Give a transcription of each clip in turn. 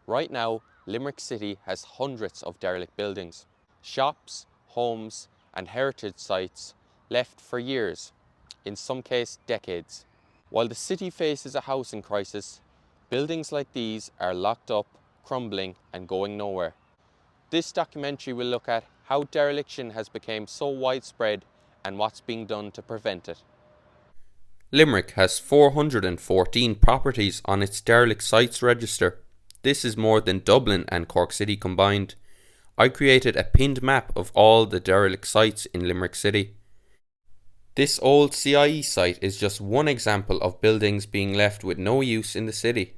Right now, Limerick City has hundreds of derelict buildings, shops, homes and heritage sites left for years, in some cases decades. While the city faces a housing crisis, buildings like these are locked up, crumbling and going nowhere. This documentary will look at how dereliction has become so widespread and what's being done to prevent it. Limerick has 414 properties on its derelict sites register. This is more than Dublin and Cork City combined. I created a pinned map of all the derelict sites in Limerick City. This old CIE site is just one example of buildings being left with no use in the city.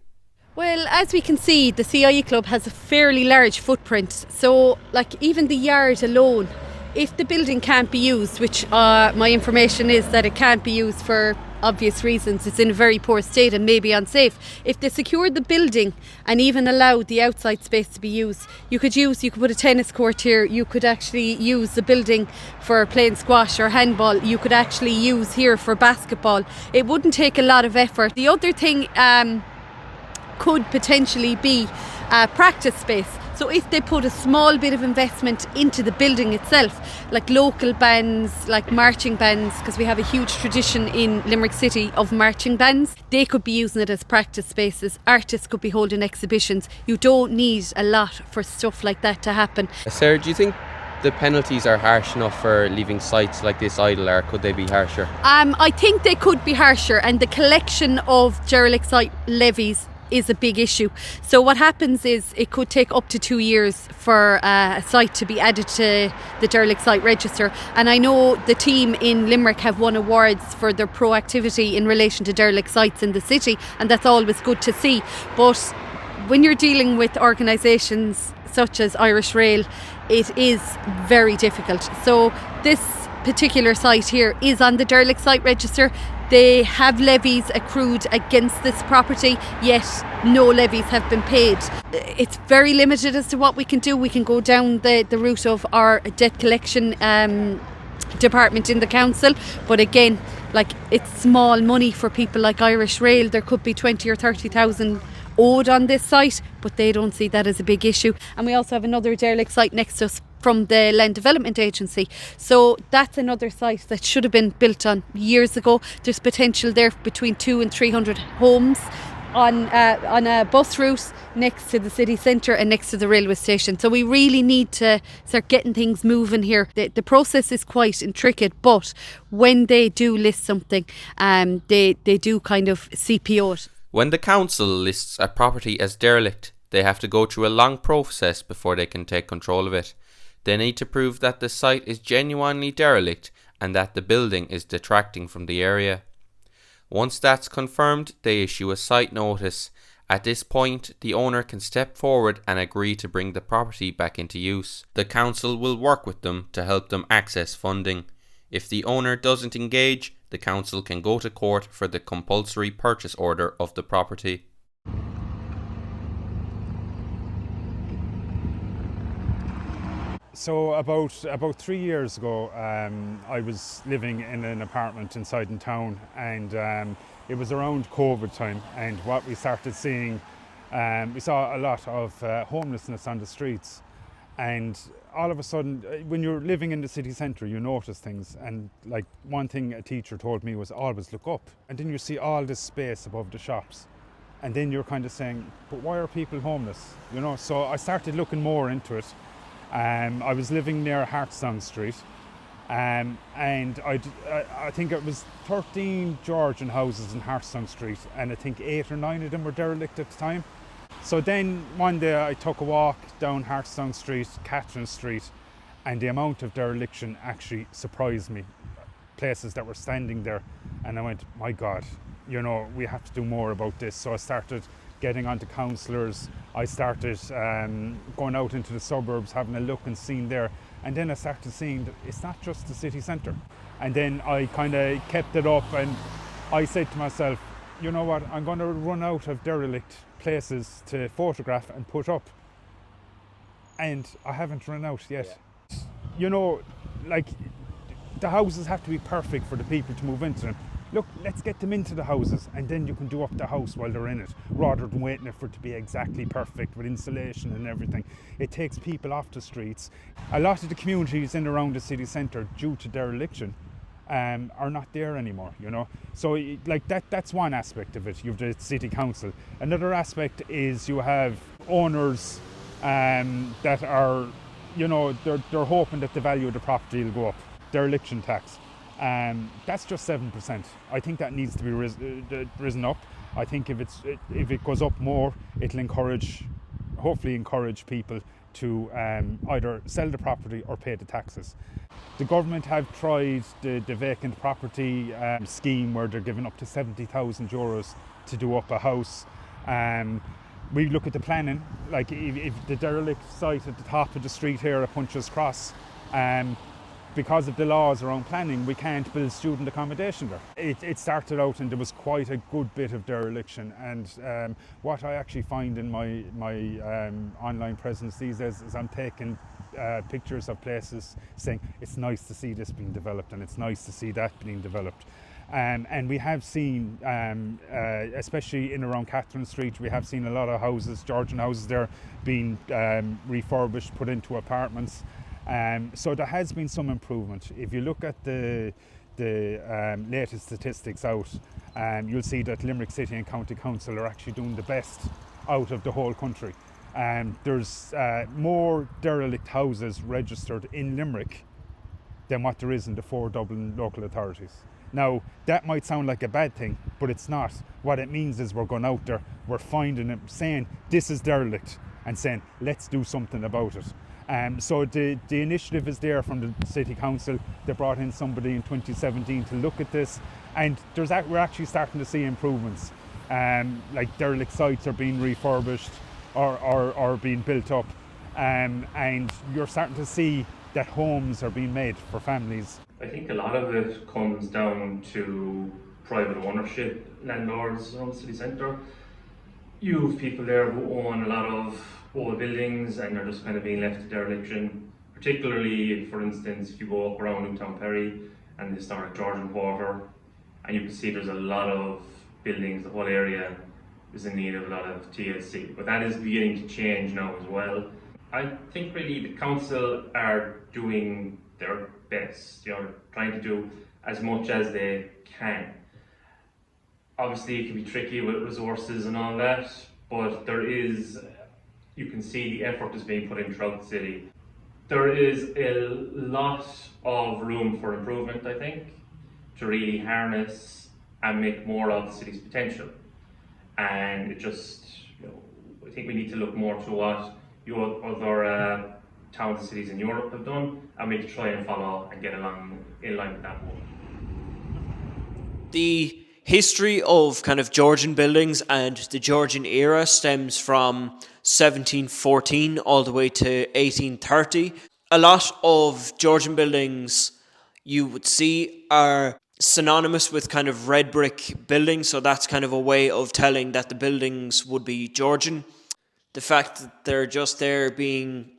Well, as we can see, the CIE Club has a fairly large footprint. So, even the yard alone, if the building can't be used, which my information is that it can't be used for obvious reasons, it's in a very poor state and maybe unsafe. If they secured the building and even allowed the outside space to be used, you could put a tennis court here, you could actually use the building for playing squash or handball, you could actually use here for basketball. It wouldn't take a lot of effort. The other thing could potentially be practice space. So if they put a small bit of investment into the building itself, like local bands, like marching bands, because we have a huge tradition in Limerick City of marching bands, they could be using it as practice spaces. Artists could be holding exhibitions. You don't need a lot for stuff like that to happen. Sarah, do you think the penalties are harsh enough for leaving sites like this idle, or could they be harsher? I think they could be harsher, and the collection of derelict site levies is a big issue. So what happens is it could take up to 2 years for a site to be added to the derelict site register, and I know the team in Limerick have won awards for their proactivity in relation to derelict sites in the city, and that's always good to see. But when you're dealing with organisations such as Irish Rail, it is very difficult. So this particular site here is on the derelict site register. They have levies accrued against this property, yet no levies have been paid. It's very limited as to what we can do. We can go down the route of our debt collection department in the council, but again, it's small money for people like Irish Rail. There could be 20 or 30,000 owed on this site, but they don't see that as a big issue. And we also have another derelict site next to us from the Land Development Agency. So that's another site that should have been built on years ago. There's potential there between 200 and 300 homes on a bus route next to the city centre and next to the railway station. So we really need to start getting things moving here. The process is quite intricate, but when they do list something, they do kind of CPO it. When the council lists a property as derelict, they have to go through a long process before they can take control of it. They need to prove that the site is genuinely derelict and that the building is detracting from the area. Once that's confirmed, they issue a site notice. At this point, the owner can step forward and agree to bring the property back into use. The council will work with them to help them access funding. If the owner doesn't engage, the council can go to court for the compulsory purchase order of the property. So about 3 years ago, I was living in an apartment inside in town, and it was around COVID time. And what we started seeing, we saw a lot of homelessness on the streets. And all of a sudden, when you're living in the city centre, you notice things. And one thing a teacher told me was always look up. And then you see all this space above the shops. And then you're kind of saying, but why are people homeless? So I started looking more into it. I was living near Hartstown Street, and I think it was 13 Georgian houses in Hartstown Street, and I think 8 or 9 of them were derelict at the time. So then one day I took a walk down Hartstown Street, Catherine Street, and the amount of dereliction actually surprised me. Places that were standing there, and I went, my God, we have to do more about this. So I started getting onto councillors. I started going out into the suburbs, having a look and seeing there. And then I started seeing that it's not just the city centre. And then I kind of kept it up, and I said to myself, you know what, I'm going to run out of derelict places to photograph and put up. And I haven't run out yet. Yeah. The houses have to be perfect for the people to move into them. look, let's get them into the houses and then you can do up the house while they're in it, rather than waiting for it to be exactly perfect with insulation and everything. It takes people off the streets. A lot of the communities in and around the city centre, due to dereliction, are not there anymore, you know. So like that's one aspect of it. You have the city council. Another aspect is you have owners that are, you know, they're hoping that the value of the property will go up. Dereliction tax. That's just 7%. I think that needs to be risen up. I think if it goes up more, it'll hopefully encourage people to either sell the property or pay the taxes. The government have tried the vacant property scheme, where they're giving up to €70,000 to do up a house. We look at the planning, like if the derelict site at the top of the street here at Punches Cross, because of the laws around planning, we can't build student accommodation there. It started out and there was quite a good bit of dereliction, and what I actually find in my online presence these days is I'm taking pictures of places saying it's nice to see this being developed and it's nice to see that being developed. And we have seen, especially in around Catherine Street, we have seen a lot of houses, Georgian houses there, being refurbished, put into apartments. So there has been some improvement. If you look at the latest statistics out, you'll see that Limerick City and County Council are actually doing the best out of the whole country. There's more derelict houses registered in Limerick than what there is in the 4 Dublin local authorities. Now, that might sound like a bad thing, but it's not. What it means is we're going out there, we're finding it, saying this is derelict, and saying let's do something about it. So the initiative is there from the City Council. They brought in somebody in 2017 to look at this, and we're actually starting to see improvements. Like derelict sites are being refurbished or being built up, and you're starting to see that homes are being made for families. I think a lot of it comes down to private ownership, landlords around the city centre. You have people there who own a lot of old buildings and they're just kind of being left to dereliction. Particularly, for instance, if you go up around Newtown Perry and the historic Georgian Quarter, and you can see there's a lot of buildings, the whole area is in need of a lot of TLC. But that is beginning to change now as well. I think really the council are doing their best, you know, trying to do as much as they can. Obviously it can be tricky with resources and all that, but you can see the effort is being put in throughout the city. There is a lot of room for improvement, I think, to really harness and make more of the city's potential. And it just, you know, I think we need to look more to what other towns and cities in Europe have done, and we need to try and follow and get along in line with that more. The history of kind of Georgian buildings and the Georgian era stems from 1714 all the way to 1830. A lot of Georgian buildings you would see are synonymous with kind of red brick buildings, so that's kind of a way of telling that the buildings would be Georgian. The fact that they're just there being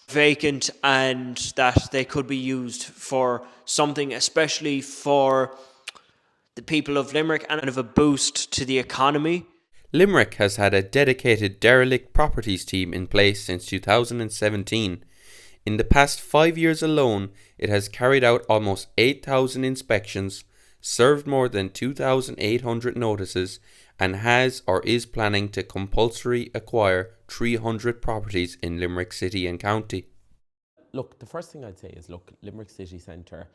vacant and that they could be used for something, especially for the people of Limerick, and of a boost to the economy. Limerick has had a dedicated derelict properties team in place since 2017. In the past 5 years alone, it has carried out almost 8,000 inspections, served more than 2,800 notices, and has or is planning to compulsory acquire 300 properties in Limerick City and County. Look, the first thing I'd say is, Limerick City Centre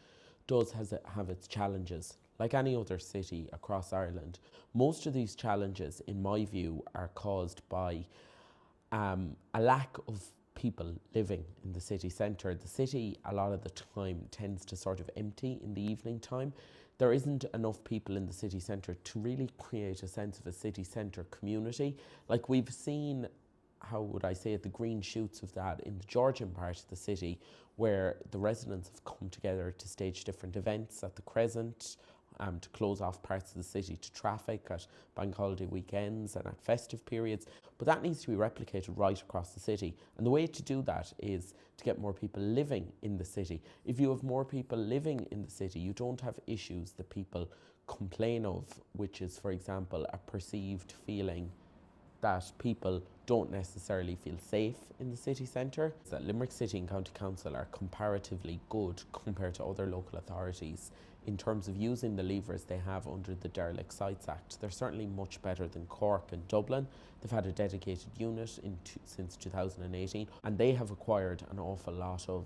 does have its challenges. Like any other city across Ireland, most of these challenges, in my view, are caused by a lack of people living in the city centre. The city, a lot of the time, tends to sort of empty in the evening time. There isn't enough people in the city centre to really create a sense of a city centre community. Like we've seen, how would I say it, the green shoots of that in the Georgian part of the city, where the residents have come together to stage different events at the Crescent, to close off parts of the city to traffic at bank holiday weekends and at festive periods. But that needs to be replicated right across the city. And the way to do that is to get more people living in the city. If you have more people living in the city, you don't have issues that people complain of, which is, for example, a perceived feeling that people don't necessarily feel safe in the city centre. That Limerick City and County Council are comparatively good compared to other local authorities in terms of using the levers they have under the Derelict Sites Act. They're certainly much better than Cork and Dublin. They've had a dedicated unit since 2018, and they have acquired an awful lot of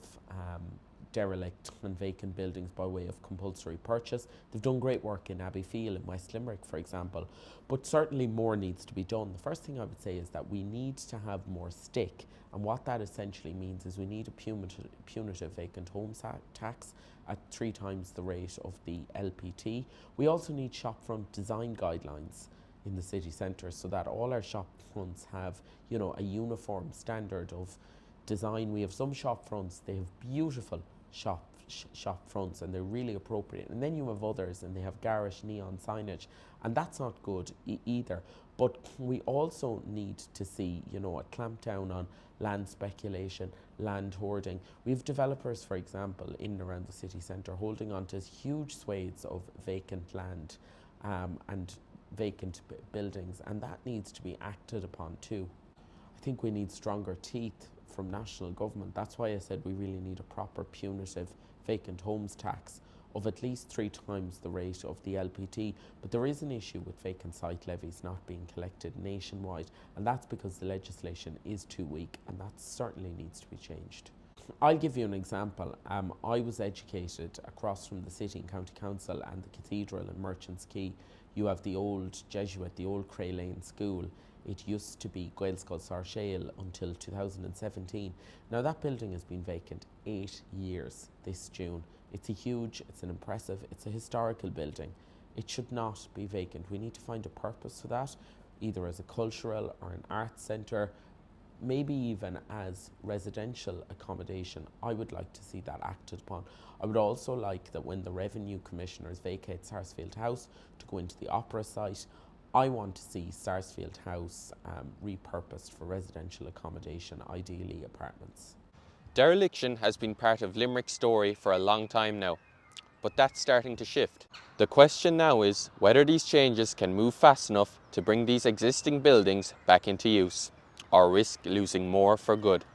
derelict and vacant buildings by way of compulsory purchase. They've done great work in Abbeyfield in West Limerick, for example, but certainly more needs to be done. The first thing I would say is that we need to have more stick, and what that essentially means is we need a punitive vacant homes tax at 3 times the rate of the LPT. We also need shopfront design guidelines in the city centre so that all our shop fronts have, you know, a uniform standard of design. We have some shop fronts, they have beautiful shop fronts and they're really appropriate, and then you have others and they have garish neon signage, and that's not good either. But we also need to see, you know, a clampdown on land speculation, land hoarding. We have developers, for example, in and around the city centre holding on to huge swathes of vacant land and vacant buildings, and that needs to be acted upon too. I think we need stronger teeth from national government. That's why I said we really need a proper punitive vacant homes tax of at least 3 times the rate of the LPT. But there is an issue with vacant site levies not being collected nationwide, and that's because the legislation is too weak, and that certainly needs to be changed. I'll give you an example. I was educated across from the City and County Council and the Cathedral in Merchants Quay. You have the old Jesuit, the old Cray Lane School. It used to be Gaelscoil Sarshail until 2017. Now that building has been vacant 8 years this June. It's it's an impressive, it's a historical building. It should not be vacant. We need to find a purpose for that, either as a cultural or an arts centre, maybe even as residential accommodation. I would like to see that acted upon. I would also like that when the Revenue Commissioners vacate Sarsfield House to go into the opera site, I want to see Sarsfield House repurposed for residential accommodation, ideally apartments. Dereliction has been part of Limerick's story for a long time now, but that's starting to shift. The question now is whether these changes can move fast enough to bring these existing buildings back into use, or risk losing more for good.